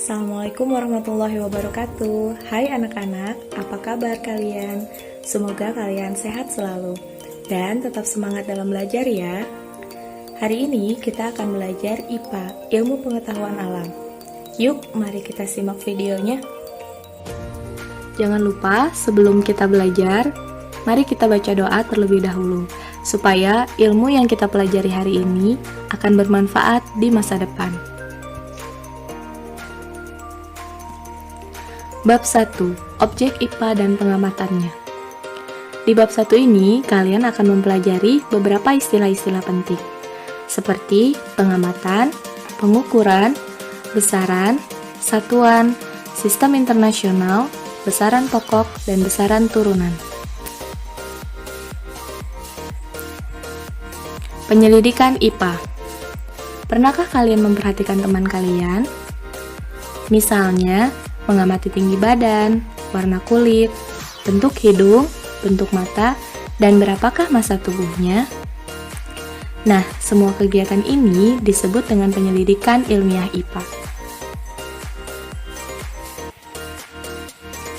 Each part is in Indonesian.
Assalamualaikum warahmatullahi wabarakatuh. Hai anak-anak, apa kabar kalian? Semoga kalian sehat selalu dan tetap semangat dalam belajar ya. Hari ini kita akan belajar IPA, Ilmu Pengetahuan Alam. Yuk, mari kita simak videonya. Jangan lupa, sebelum kita belajar, mari kita baca doa terlebih dahulu, supaya ilmu yang kita pelajari hari ini akan bermanfaat di masa depan. Bab 1. Objek IPA dan pengamatannya. Di bab 1 ini, kalian akan mempelajari beberapa istilah-istilah penting, seperti pengamatan, pengukuran, besaran, satuan, sistem internasional, besaran pokok, dan besaran turunan. Penyelidikan IPA. Pernahkah kalian memperhatikan teman kalian? Misalnya, mengamati tinggi badan, warna kulit, bentuk hidung, bentuk mata, dan berapakah massa tubuhnya? Nah, semua kegiatan ini disebut dengan penyelidikan ilmiah IPA.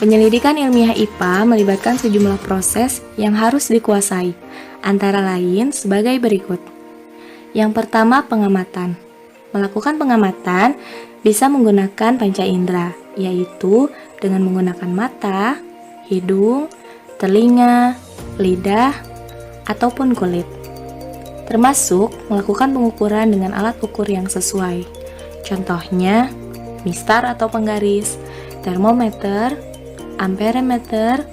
Penyelidikan ilmiah IPA melibatkan sejumlah proses yang harus dikuasai, antara lain sebagai berikut. Yang pertama, pengamatan. Melakukan pengamatan bisa menggunakan panca indera, yaitu dengan menggunakan mata, hidung, telinga, lidah, ataupun kulit. Termasuk melakukan pengukuran dengan alat ukur yang sesuai. Contohnya, mistar atau penggaris, termometer, amperemeter,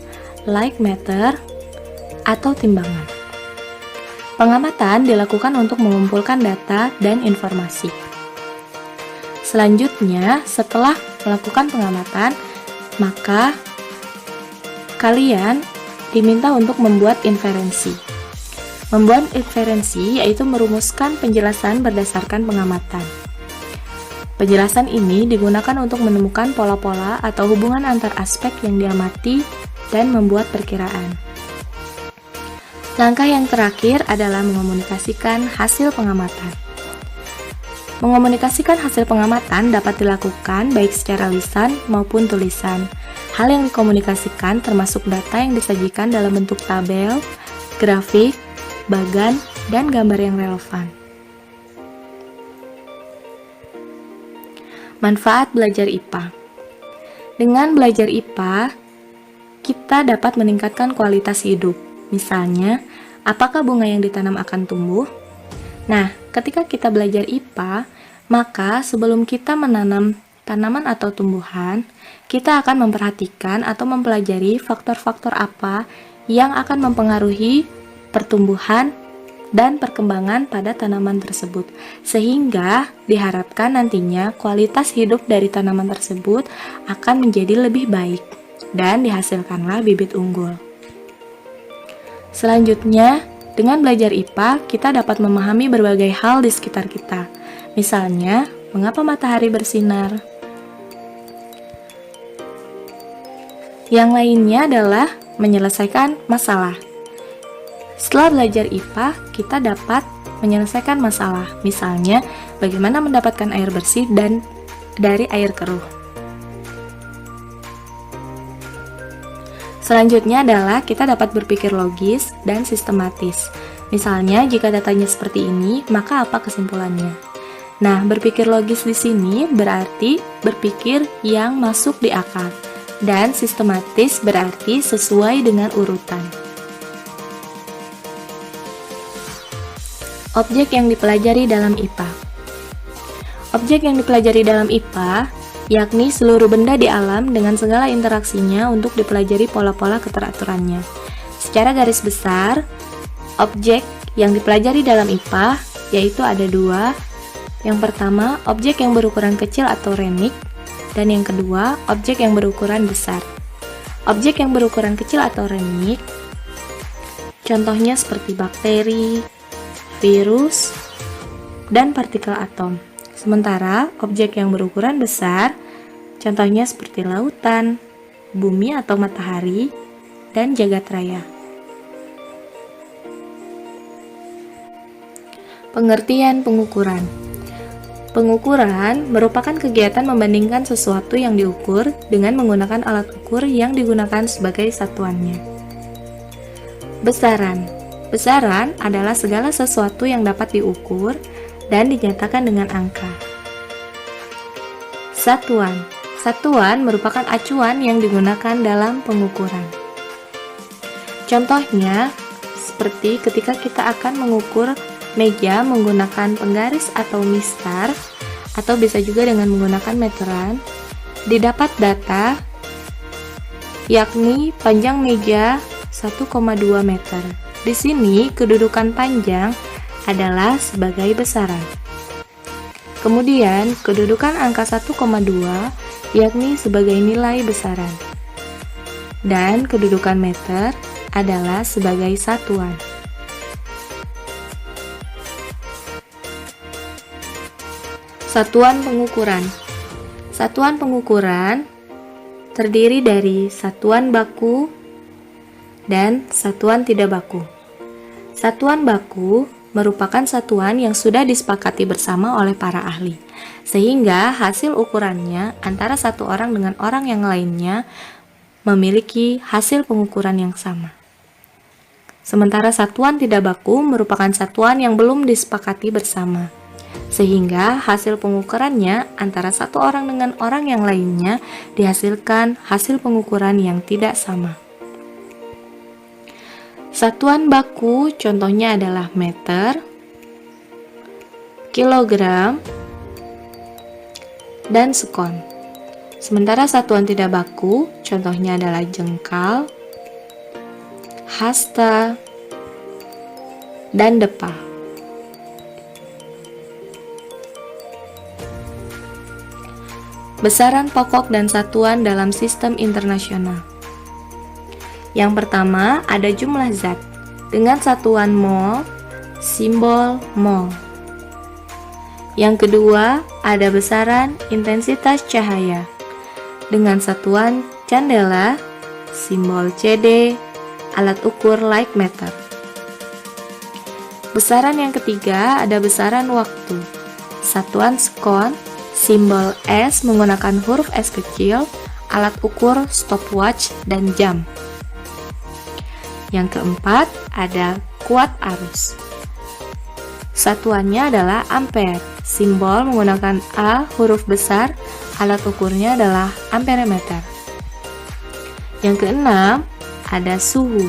lightmeter, atau timbangan. Pengamatan dilakukan untuk mengumpulkan data dan informasi. Selanjutnya, setelah melakukan pengamatan, maka kalian diminta untuk membuat inferensi. Membuat inferensi yaitu merumuskan penjelasan berdasarkan pengamatan. Penjelasan ini digunakan untuk menemukan pola-pola atau hubungan antar aspek yang diamati dan membuat perkiraan. Langkah yang terakhir adalah mengomunikasikan hasil pengamatan. Mengomunikasikan hasil pengamatan dapat dilakukan baik secara lisan maupun tulisan. Hal yang dikomunikasikan termasuk data yang disajikan dalam bentuk tabel, grafik, bagan, dan gambar yang relevan. Manfaat belajar IPA. Dengan belajar IPA, kita dapat meningkatkan kualitas hidup. Misalnya, apakah bunga yang ditanam akan tumbuh? Nah, ketika kita belajar IPA, maka sebelum kita menanam tanaman atau tumbuhan, kita akan memperhatikan atau mempelajari faktor-faktor apa yang akan mempengaruhi pertumbuhan dan perkembangan pada tanaman tersebut. Sehingga diharapkan nantinya kualitas hidup dari tanaman tersebut akan menjadi lebih baik dan dihasilkanlah bibit unggul. Selanjutnya, dengan belajar IPA, kita dapat memahami berbagai hal di sekitar kita. Misalnya, mengapa matahari bersinar? Yang lainnya adalah menyelesaikan masalah. Setelah belajar IPA, kita dapat menyelesaikan masalah. Misalnya, bagaimana mendapatkan air bersih dan dari air keruh. Selanjutnya adalah kita dapat berpikir logis dan sistematis. Misalnya, jika datanya seperti ini, maka apa kesimpulannya? Nah, berpikir logis di sini berarti berpikir yang masuk di akal, dan sistematis berarti sesuai dengan urutan. Objek yang dipelajari dalam IPA. Objek yang dipelajari dalam IPA yakni seluruh benda di alam dengan segala interaksinya untuk dipelajari pola-pola keteraturannya. Secara garis besar, objek yang dipelajari dalam IPA yaitu ada dua. Yang pertama, objek yang berukuran kecil atau remik, dan yang kedua, objek yang berukuran besar. Objek yang berukuran kecil atau remik, contohnya seperti bakteri, virus, dan partikel atom. Sementara objek yang berukuran besar, contohnya seperti lautan, bumi atau matahari, dan jagat raya. Pengertian pengukuran. Pengukuran merupakan kegiatan membandingkan sesuatu yang diukur dengan menggunakan alat ukur yang digunakan sebagai satuannya. Besaran. Besaran adalah segala sesuatu yang dapat diukur dan dinyatakan dengan angka. Satuan. Satuan merupakan acuan yang digunakan dalam pengukuran. Contohnya, seperti ketika kita akan mengukur meja menggunakan penggaris atau mistar, atau bisa juga dengan menggunakan meteran, didapat data yakni panjang meja 1,2 meter. Di sini kedudukan panjang adalah sebagai besaran. Kemudian kedudukan angka 1,2 yakni sebagai nilai besaran. Dan kedudukan meter adalah sebagai satuan. Satuan pengukuran. Satuan pengukuran terdiri dari satuan baku dan satuan tidak baku. Satuan baku merupakan satuan yang sudah disepakati bersama oleh para ahli, sehingga hasil ukurannya antara satu orang dengan orang yang lainnya memiliki hasil pengukuran yang sama. Sementara satuan tidak baku merupakan satuan yang belum disepakati bersama, sehingga hasil pengukurannya antara satu orang dengan orang yang lainnya dihasilkan hasil pengukuran yang tidak sama. Satuan baku contohnya adalah meter, kilogram, dan sekon. Sementara satuan tidak baku contohnya adalah jengkal, hasta, dan depa. Besaran pokok dan satuan dalam sistem internasional. Yang pertama ada jumlah zat dengan satuan mol, simbol mol. Yang kedua ada besaran intensitas cahaya dengan satuan candela, simbol CD, alat ukur light meter. Besaran yang ketiga ada besaran waktu, satuan sekon, simbol S menggunakan huruf S kecil, alat ukur stopwatch dan jam. Yang keempat ada kuat arus. Satuannya adalah ampere, simbol menggunakan A huruf besar, alat ukurnya adalah amperemeter. Yang keenam ada suhu.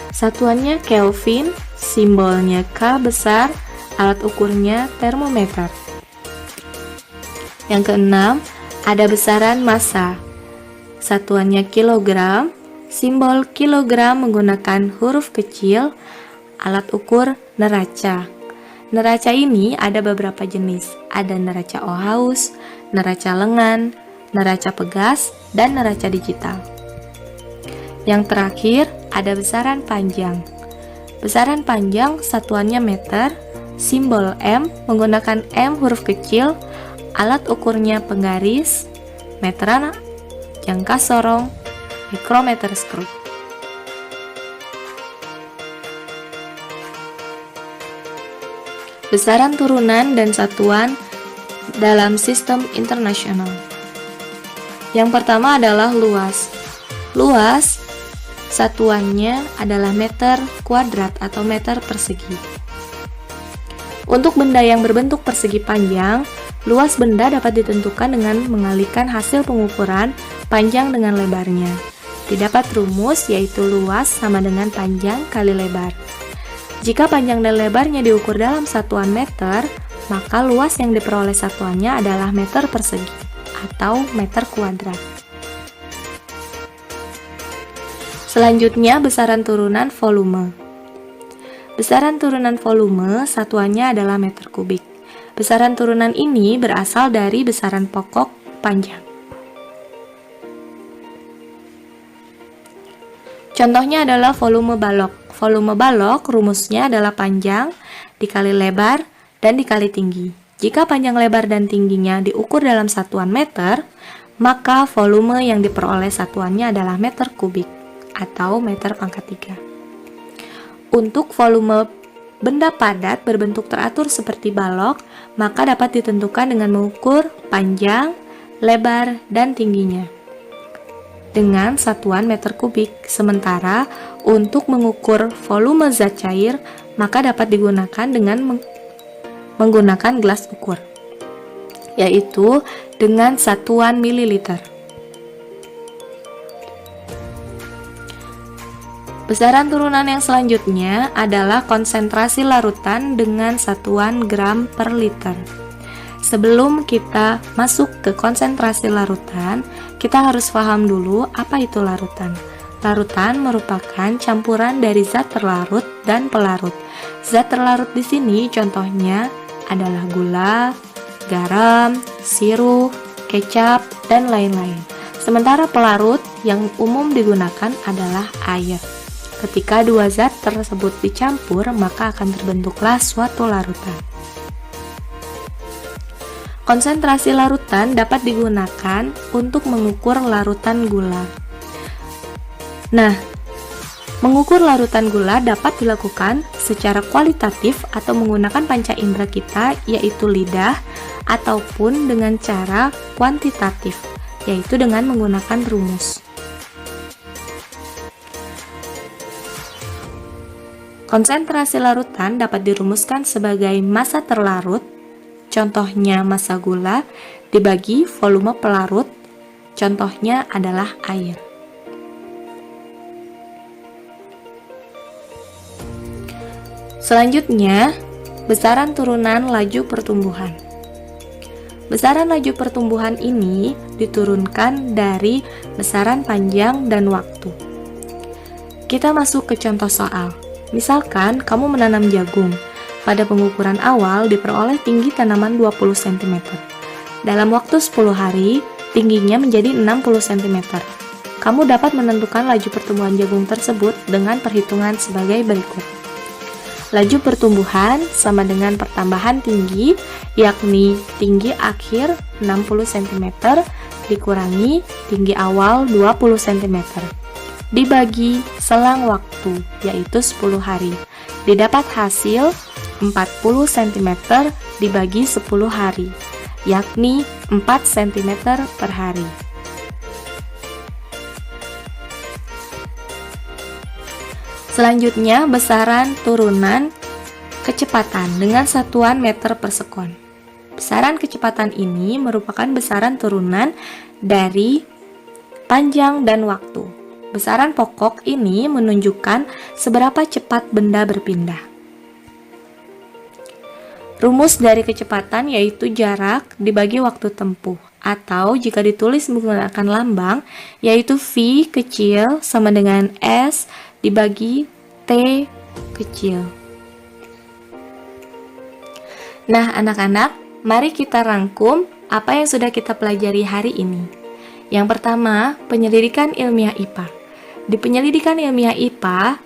Satuannya Kelvin, simbolnya K besar, alat ukurnya termometer. Yang keenam, ada besaran massa. Satuannya kilogram, simbol kilogram menggunakan huruf kecil, alat ukur neraca. Neraca ini ada beberapa jenis, ada neraca Ohaus, neraca lengan, neraca pegas, dan neraca digital. Yang terakhir, ada besaran panjang. Besaran panjang satuannya meter, simbol M menggunakan M huruf kecil, alat ukurnya penggaris, meteran, jangka sorong, mikrometer skru. Besaran turunan dan satuan dalam sistem internasional. Yang pertama adalah luas. Luas satuannya adalah meter kuadrat atau meter persegi. Untuk benda yang berbentuk persegi panjang, luas benda dapat ditentukan dengan mengalihkan hasil pengukuran panjang dengan lebarnya. Didapat rumus yaitu luas sama dengan panjang kali lebar. Jika panjang dan lebarnya diukur dalam satuan meter, maka luas yang diperoleh satuannya adalah meter persegi atau meter kuadrat. Selanjutnya besaran turunan volume. Besaran turunan volume satuannya adalah meter kubik. Besaran turunan ini berasal dari besaran pokok panjang. Contohnya adalah volume balok. Volume balok rumusnya adalah panjang dikali lebar dan dikali tinggi. Jika panjang, lebar, dan tingginya diukur dalam satuan meter, maka volume yang diperoleh satuannya adalah meter kubik atau meter pangkat 3. Untuk volume benda padat berbentuk teratur seperti balok, maka dapat ditentukan dengan mengukur panjang, lebar, dan tingginya dengan satuan meter kubik. Sementara untuk mengukur volume zat cair, maka dapat digunakan dengan menggunakan gelas ukur, yaitu dengan satuan mililiter. Besaran turunan yang selanjutnya adalah konsentrasi larutan dengan satuan gram per liter. Sebelum kita masuk ke konsentrasi larutan, kita harus paham dulu apa itu larutan. Larutan merupakan campuran dari zat terlarut dan pelarut. Zat terlarut di sini contohnya adalah gula, garam, sirup, kecap, dan lain-lain. Sementara pelarut yang umum digunakan adalah air. Ketika dua zat tersebut dicampur, maka akan terbentuklah suatu larutan. Konsentrasi larutan dapat digunakan untuk mengukur larutan gula. Nah, mengukur larutan gula dapat dilakukan secara kualitatif atau menggunakan panca indera kita, yaitu lidah, ataupun dengan cara kuantitatif, yaitu dengan menggunakan rumus. Konsentrasi larutan dapat dirumuskan sebagai massa terlarut, contohnya massa gula, dibagi volume pelarut, contohnya adalah air. Selanjutnya, besaran turunan laju pertumbuhan. Besaran laju pertumbuhan ini diturunkan dari besaran panjang dan waktu. Kita masuk ke contoh soal. Misalkan kamu menanam jagung. Pada pengukuran awal diperoleh tinggi tanaman 20 cm. Dalam waktu 10 hari, tingginya menjadi 60 cm. Kamu dapat menentukan laju pertumbuhan jagung tersebut dengan perhitungan sebagai berikut. Laju pertumbuhan sama dengan pertambahan tinggi, yakni tinggi akhir 60 cm dikurangi tinggi awal 20 cm. Dibagi selang waktu, yaitu 10 hari. Didapat hasil 40 cm dibagi 10 hari, yakni 4 cm per hari. Selanjutnya, besaran turunan kecepatan dengan satuan meter per sekon. Besaran kecepatan ini merupakan besaran turunan dari panjang dan waktu. Besaran pokok ini menunjukkan seberapa cepat benda berpindah. Rumus dari kecepatan yaitu jarak dibagi waktu tempuh, atau jika ditulis menggunakan lambang, yaitu V kecil sama dengan S dibagi T kecil. Nah, anak-anak, mari kita rangkum apa yang sudah kita pelajari hari ini. Yang pertama, penyelidikan ilmiah IPA. Di penyelidikan ilmiah IPA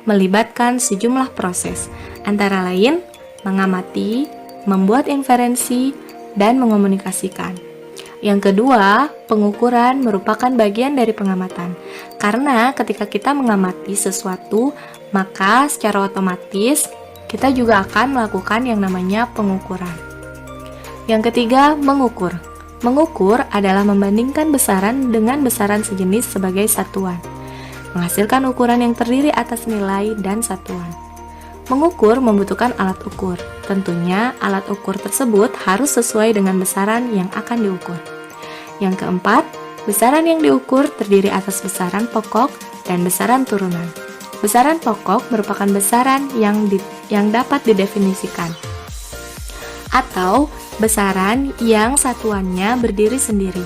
melibatkan sejumlah proses, antara lain mengamati, membuat inferensi, dan mengomunikasikan. Yang kedua, pengukuran merupakan bagian dari pengamatan. Karena ketika kita mengamati sesuatu, maka secara otomatis kita juga akan melakukan yang namanya pengukuran. Yang ketiga, mengukur. Mengukur adalah membandingkan besaran dengan besaran sejenis sebagai satuan, menghasilkan ukuran yang terdiri atas nilai dan satuan. Mengukur membutuhkan alat ukur. Tentunya alat ukur tersebut harus sesuai dengan besaran yang akan diukur. Yang keempat, besaran yang diukur terdiri atas besaran pokok dan besaran turunan. Besaran pokok merupakan besaran yang dapat didefinisikan, atau besaran yang satuannya berdiri sendiri.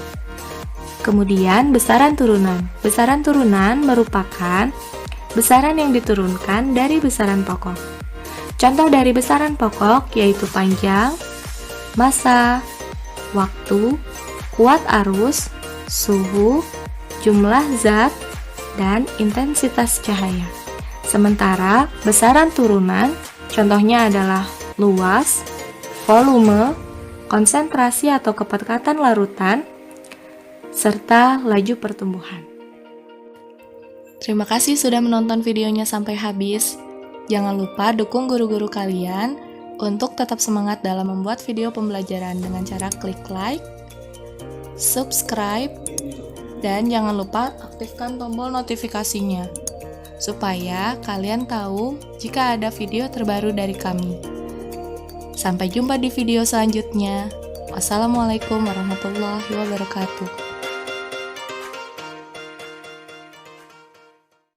Kemudian besaran turunan. Besaran turunan merupakan besaran yang diturunkan dari besaran pokok. Contoh dari besaran pokok yaitu panjang, massa, waktu, kuat arus, suhu, jumlah zat, dan intensitas cahaya. Sementara besaran turunan contohnya adalah luas, volume, konsentrasi atau kepadatan larutan, serta laju pertumbuhan. Terima kasih sudah menonton videonya sampai habis. Jangan lupa dukung guru-guru kalian untuk tetap semangat dalam membuat video pembelajaran dengan cara klik like, subscribe, dan jangan lupa aktifkan tombol notifikasinya supaya kalian tahu jika ada video terbaru dari kami. Sampai jumpa di video selanjutnya. Wassalamualaikum warahmatullahi wabarakatuh.